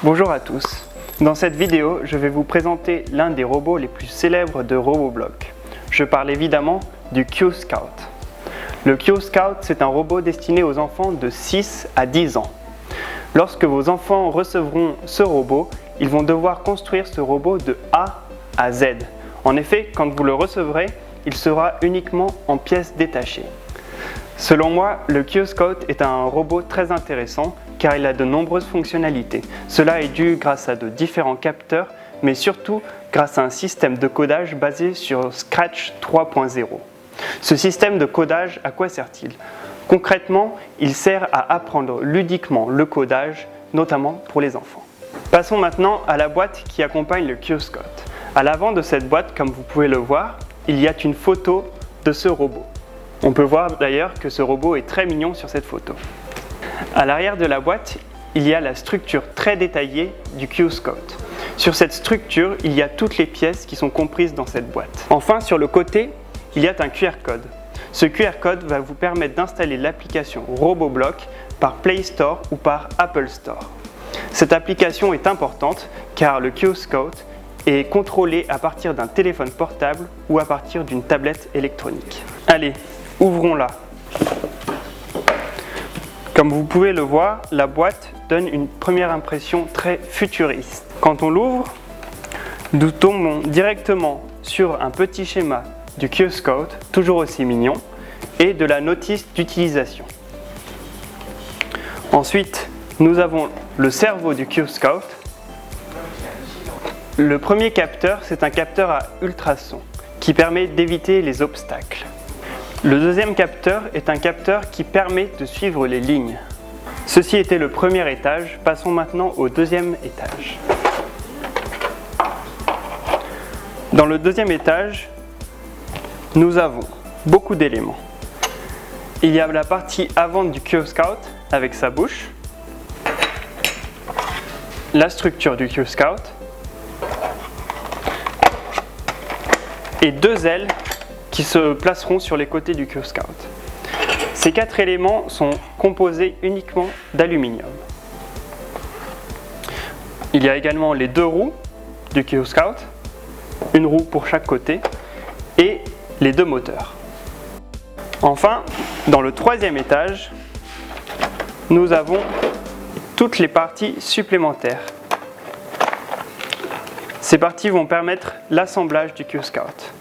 Bonjour à tous. Dans cette vidéo, je vais vous présenter l'un des robots les plus célèbres de Roboblox. Je parle évidemment du Q-Scout. Le Q-Scout, c'est un robot destiné aux enfants de 6 à 10 ans. Lorsque vos enfants recevront ce robot, ils vont devoir construire ce robot de A à Z. En effet, quand vous le recevrez, il sera uniquement en pièces détachées. Selon moi, le Q-Scout est un robot très intéressant car il a de nombreuses fonctionnalités. Cela est dû grâce à de différents capteurs, mais surtout grâce à un système de codage basé sur Scratch 3.0. Ce système de codage, à quoi sert-il? Concrètement, il sert à apprendre ludiquement le codage, notamment pour les enfants. Passons maintenant à la boîte qui accompagne le Q-Scout. À l'avant de cette boîte, comme vous pouvez le voir, il y a une photo de ce robot. On peut voir d'ailleurs que ce robot est très mignon sur cette photo. À l'arrière de la boîte, il y a la structure très détaillée du Q-Scout. Sur cette structure, il y a toutes les pièces qui sont comprises dans cette boîte. Enfin, sur le côté, il y a un QR code. Ce QR code va vous permettre d'installer l'application Roboblox par Play Store ou par Apple Store. Cette application est importante car le Q-Scout est contrôlé à partir d'un téléphone portable ou à partir d'une tablette électronique. Allez, ouvrons-la. Comme vous pouvez le voir, la boîte donne une première impression très futuriste. Quand on l'ouvre, nous tombons directement sur un petit schéma du Q-Scout, toujours aussi mignon, et de la notice d'utilisation. Ensuite, nous avons le cerveau du Q-Scout. Le premier capteur, c'est un capteur à ultrasons qui permet d'éviter les obstacles. Le deuxième capteur est un capteur qui permet de suivre les lignes. Ceci était le premier étage, passons maintenant au deuxième étage. Dans le deuxième étage, nous avons beaucoup d'éléments. Il y a la partie avant du Q-Scout avec sa bouche, la structure du Q-Scout et deux ailes qui se placeront sur les côtés du Q-Scout. Ces quatre éléments sont composés uniquement d'aluminium. Il y a également les deux roues du Q-Scout, une roue pour chaque côté, et les deux moteurs. Enfin, dans le troisième étage, nous avons toutes les parties supplémentaires. Ces parties vont permettre l'assemblage du Q-Scout.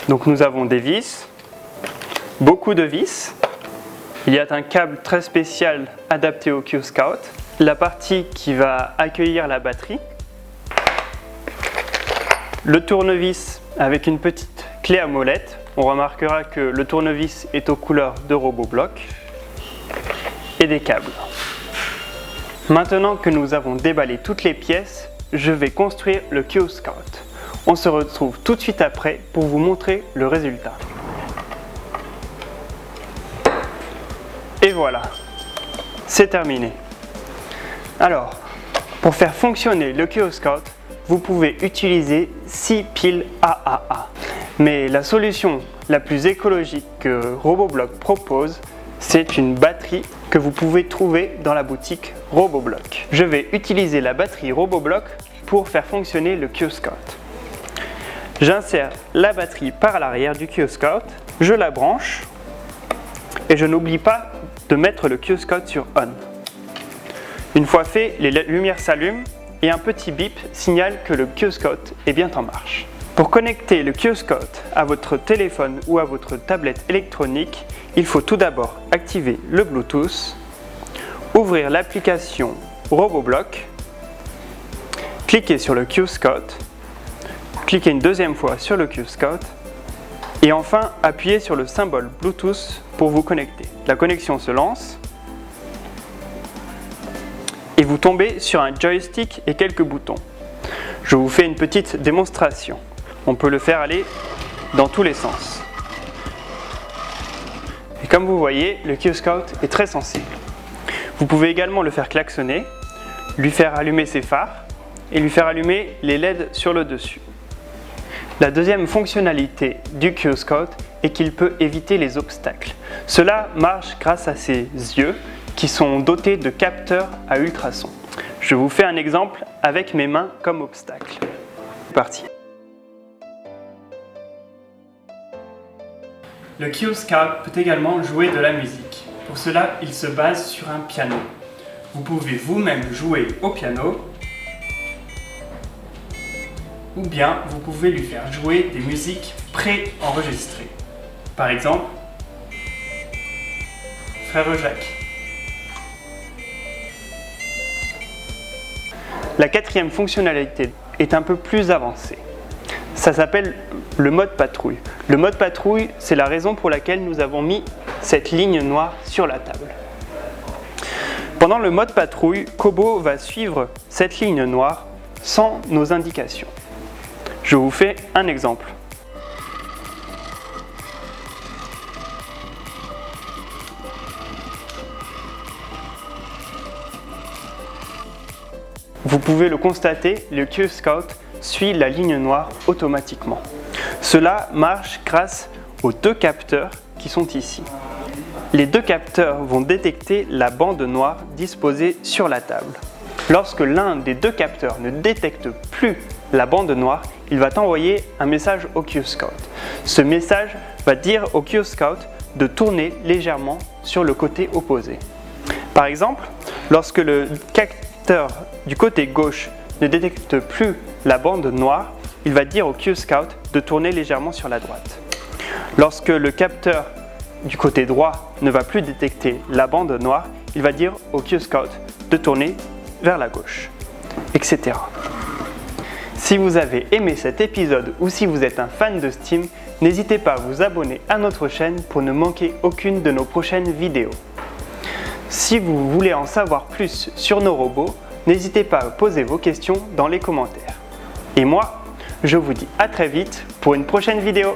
Donc nous avons des vis, beaucoup de vis. Il y a un câble très spécial adapté au Q-Scout. La partie qui va accueillir la batterie. Le tournevis avec une petite clé à molette. On remarquera que le tournevis est aux couleurs de Roboblox. Et des câbles. Maintenant que nous avons déballé toutes les pièces, je vais construire le Q-Scout. On se retrouve tout de suite après pour vous montrer le résultat. Et voilà, c'est terminé. Alors, pour faire fonctionner le Q-Scout, vous pouvez utiliser 6 piles AAA. Mais la solution la plus écologique que Roboblox propose, c'est une batterie que vous pouvez trouver dans la boutique Roboblox. Je vais utiliser la batterie Roboblox pour faire fonctionner le Q-Scout. J'insère la batterie par l'arrière du Q-Scout, je la branche et je n'oublie pas de mettre le Q-Scout sur On. Une fois fait, les lumières s'allument et un petit bip signale que le Q-Scout est bien en marche. Pour connecter le Q-Scout à votre téléphone ou à votre tablette électronique, il faut tout d'abord activer le Bluetooth, ouvrir l'application Roboblox, cliquer sur le Q-Scout, cliquez une deuxième fois sur le Q-Scout et enfin appuyez sur le symbole Bluetooth pour vous connecter. La connexion se lance et vous tombez sur un joystick et quelques boutons. Je vous fais une petite démonstration. On peut le faire aller dans tous les sens. Et comme vous voyez, le Q-Scout est très sensible. Vous pouvez également le faire klaxonner, lui faire allumer ses phares et lui faire allumer les LED sur le dessus. La deuxième fonctionnalité du Q-Scout est qu'il peut éviter les obstacles. Cela marche grâce à ses yeux qui sont dotés de capteurs à ultrasons. Je vous fais un exemple avec mes mains comme obstacle. C'est parti. Le Q-Scout peut également jouer de la musique. Pour cela, il se base sur un piano. Vous pouvez vous-même jouer au piano ou bien vous pouvez lui faire jouer des musiques pré-enregistrées. Par exemple, Frère Jacques. La quatrième fonctionnalité est un peu plus avancée. Ça s'appelle le mode patrouille. Le mode patrouille, c'est la raison pour laquelle nous avons mis cette ligne noire sur la table. Pendant le mode patrouille, Kobo va suivre cette ligne noire sans nos indications. Je vous fais un exemple. Vous pouvez le constater, le Q-Scout suit la ligne noire automatiquement. Cela marche grâce aux deux capteurs qui sont ici. Les deux capteurs vont détecter la bande noire disposée sur la table. Lorsque l'un des deux capteurs ne détecte plus la bande noire, il va envoyer un message au Q-Scout. Ce message va dire au Q-Scout de tourner légèrement sur le côté opposé. Par exemple, lorsque le capteur du côté gauche ne détecte plus la bande noire, il va dire au Q-Scout de tourner légèrement sur la droite. Lorsque le capteur du côté droit ne va plus détecter la bande noire, il va dire au Q-Scout de tourner vers la gauche, etc. Si vous avez aimé cet épisode ou si vous êtes un fan de Steam, n'hésitez pas à vous abonner à notre chaîne pour ne manquer aucune de nos prochaines vidéos. Si vous voulez en savoir plus sur nos robots, n'hésitez pas à poser vos questions dans les commentaires. Et moi, je vous dis à très vite pour une prochaine vidéo.